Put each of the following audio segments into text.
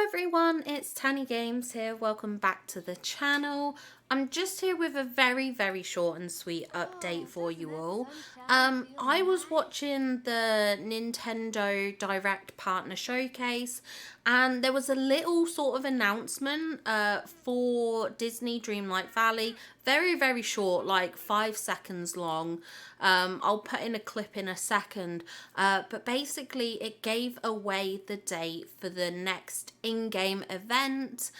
everyone, it's Tanny Games here. Welcome back to the channel. I'm just here with a very short and sweet update for you all. I was watching the Nintendo Direct Partner Showcase and there was a little sort of announcement for Disney Dreamlight Valley. Very short, like 5 seconds long. I'll put in a clip in a second, but basically it gave away the date for the next in-game event,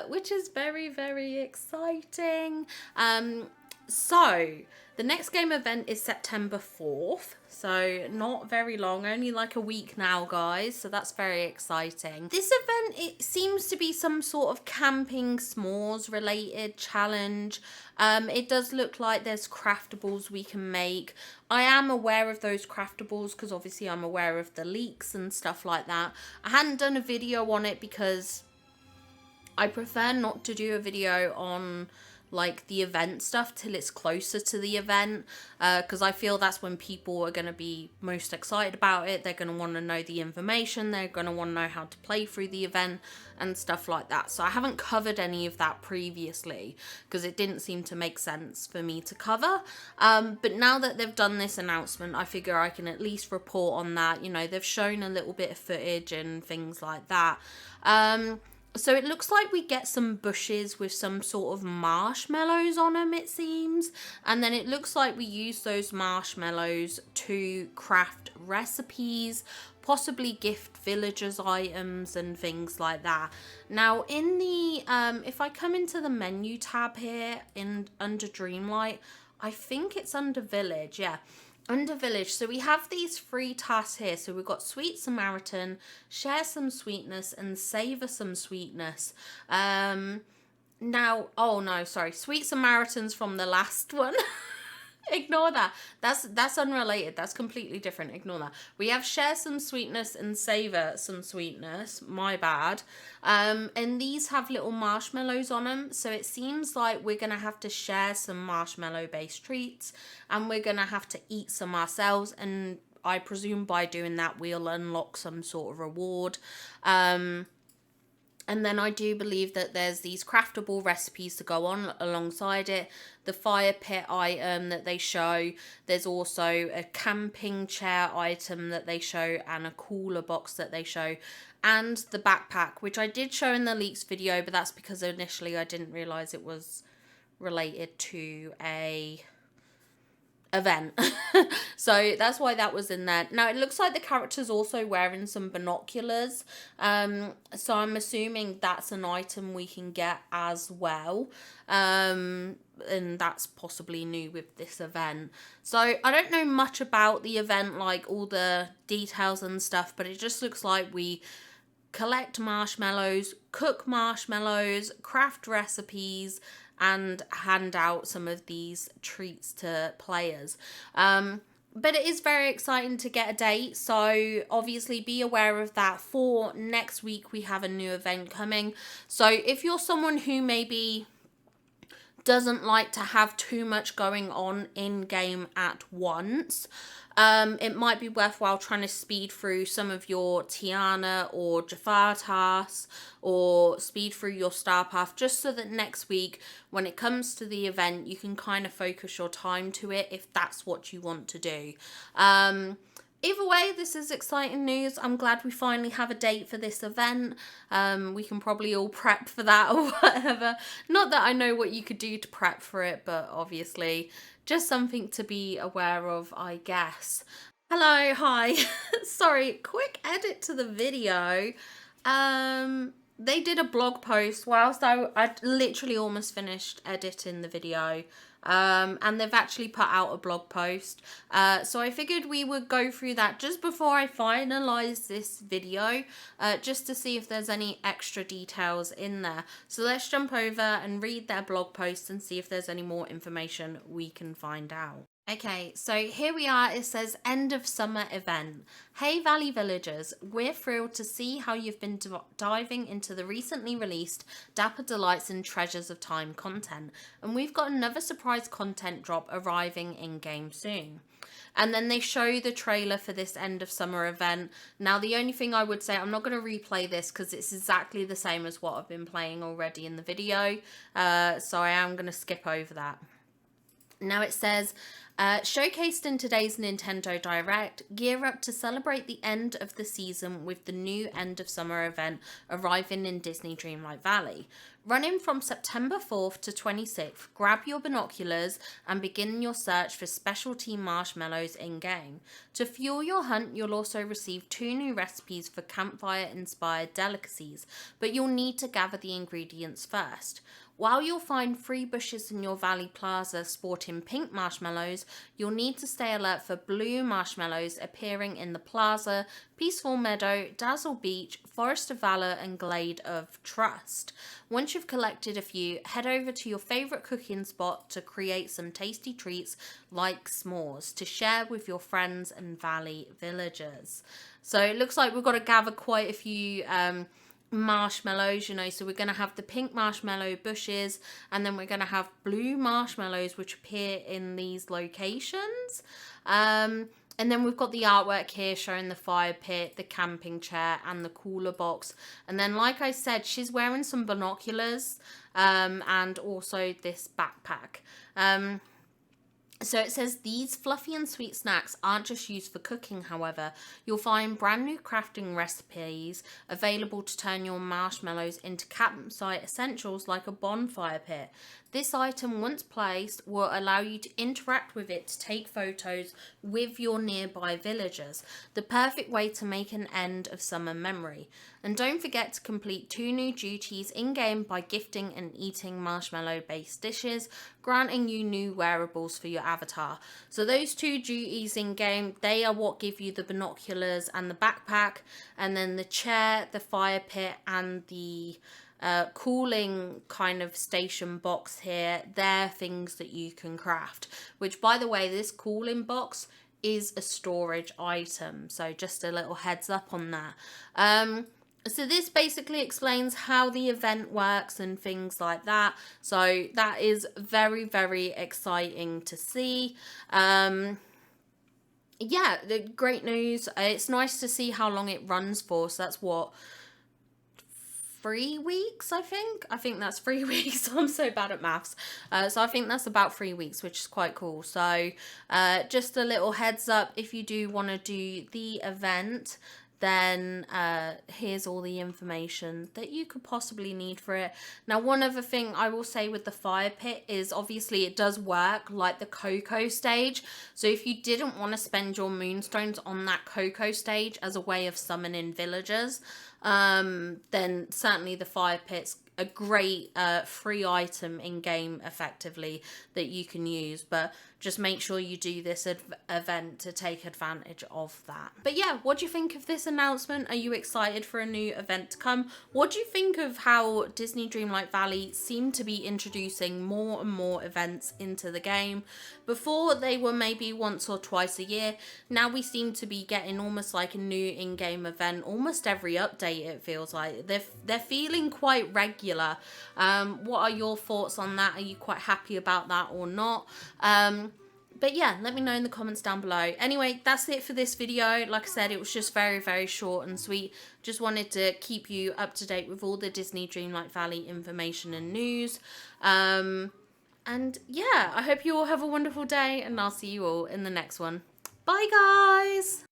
which is very exciting. So the next game event is September 4th, so not very long, only like a week now, guys, so that's very exciting. This event, it seems to be some sort of camping s'mores related challenge. It does look like there's craftables we can make. I am aware of those craftables because obviously I'm aware of the leaks and stuff like that. I hadn't done a video on it because I prefer not to do a video on like the event stuff till it's closer to the event, because I feel that's when people are going to be most excited about it. They're going to want to know the information, they're going to want to know how to play through the event and stuff like that. So I haven't covered any of that previously because it didn't seem to make sense for me to cover, but now that they've done this announcement, I figure I can at least report on that. You know, they've shown a little bit of footage and things like that. So it looks like we get some bushes with some sort of marshmallows on them, it seems. And then it looks like we use those marshmallows to craft recipes, possibly gift villagers items and things like that. Now in the, if I come into the menu tab here under Dreamlight, I think it's under Village, yeah. Under Village, so we have these 3 tasks here. So we've got Sweet Samaritan, Share Some Sweetness, and Savor Some Sweetness. Now, oh no, sorry, Sweet Samaritan's from the last one. Ignore that. That's unrelated. That's completely different. Ignore that. We have Share Some Sweetness and Savor Some Sweetness. My bad. And these have little marshmallows on them. So it seems like we're going to have to share some marshmallow-based treats. And we're going to have to eat some ourselves. And I presume by doing that, we'll unlock some sort of reward. And then I do believe that there's these craftable recipes to go on alongside it. The fire pit item that they show. There's also a camping chair item that they show and a cooler box that they show. And the backpack, which I did show in the leaks video, but that's because initially I didn't realise it was related to a event. So that's why that was in there. Now it looks like the character's also wearing some binoculars, so I'm assuming that's an item we can get as well, and that's possibly new with this event. So I don't know much about the event, like all the details and stuff, but it just looks like we collect marshmallows, cook marshmallows, craft recipes, and hand out some of these treats to players. But it is very exciting to get a date, so obviously be aware of that. For next week, we have a new event coming. So if you're someone who maybe doesn't like to have too much going on in game at once, it might be worthwhile trying to speed through some of your Tiana or Jafar tasks, or speed through your star path, just so that next week when it comes to the event you can kind of focus your time to it if that's what you want to do. Either way, this is exciting news. I'm glad we finally have a date for this event. We can probably all prep for that or whatever. Not that I know what you could do to prep for it, but obviously just something to be aware of, I guess. Hello, hi. Sorry, quick edit to the video. They did a blog post whilst I literally almost finished editing the video. And they've actually put out a blog post. So I figured we would go through that just before I finalize this video, just to see if there's any extra details in there. So let's jump over and read their blog post and see if there's any more information we can find out. Okay, so here we are. It says end of summer event. Hey Valley Villagers, we're thrilled to see how you've been diving into the recently released Dapper Delights and Treasures of Time content. And we've got another surprise content drop arriving in game soon. And then they show the trailer for this end of summer event. Now, the only thing I would say, I'm not going to replay this because it's exactly the same as what I've been playing already in the video. So I am going to skip over that. Now it says, showcased in today's Nintendo Direct, gear up to celebrate the end of the season with the new end of summer event arriving in Disney Dreamlight Valley. Running from September 4th to 26th, grab your binoculars and begin your search for specialty marshmallows in-game. To fuel your hunt, you'll also receive 2 new recipes for campfire-inspired delicacies, but you'll need to gather the ingredients first. While you'll find 3 bushes in your Valley Plaza sporting pink marshmallows, you'll need to stay alert for blue marshmallows appearing in the Plaza, Peaceful Meadow, Dazzle Beach, Forest of Valor, and Glade of Trust. Once you've collected a few, head over to your favourite cooking spot to create some tasty treats like s'mores to share with your friends and Valley villagers. So it looks like we've got to gather quite a few marshmallows, you know, so we're going to have the pink marshmallow bushes, and then we're going to have blue marshmallows which appear in these locations, and then we've got the artwork here showing the fire pit, the camping chair, and the cooler box. And then, like I said, she's wearing some binoculars and also this backpack. So it says these fluffy and sweet snacks aren't just used for cooking, however. You'll find brand new crafting recipes available to turn your marshmallows into campsite essentials like a bonfire pit. This item, once placed, will allow you to interact with it to take photos with your nearby villagers. The perfect way to make an end of summer memory. And don't forget to complete 2 new duties in-game by gifting and eating marshmallow-based dishes, granting you new wearables for your avatar. So those 2 duties in-game, they are what give you the binoculars and the backpack, and then the chair, the fire pit, and the cooling kind of station box here. They're things that you can craft, which, by the way, this cooling box is a storage item, so just a little heads up on that. So this basically explains how the event works and things like that. So that is very, very exciting to see. Yeah, great news. It's nice to see how long it runs for. So that's what, 3 weeks, I think that's 3 weeks. I'm so bad at maths. So I think that's about 3 weeks, which is quite cool. So just a little heads up, if you do want to do the event, then here's all the information that you could possibly need for it. Now, one other thing I will say with the fire pit is obviously it does work like the cocoa stage. So if you didn't want to spend your moonstones on that cocoa stage as a way of summoning villagers, then certainly the fire pit's a great free item in game effectively that you can use, but just make sure you do this event to take advantage of that. But yeah, what do you think of this announcement? Are you excited for a new event to come? What do you think of how Disney Dreamlight Valley seem to be introducing more and more events into the game? Before they were maybe once or twice a year. Now we seem to be getting almost like a new in-game event almost every update, it feels like. They're feeling quite regular. What are your thoughts on that? Are you quite happy about that or not? But yeah, let me know in the comments down below. Anyway, that's it for this video. Like I said, it was just very, very short and sweet. Just wanted to keep you up to date with all the Disney Dreamlight Valley information and news. And yeah, I hope you all have a wonderful day, and I'll see you all in the next one. Bye, guys!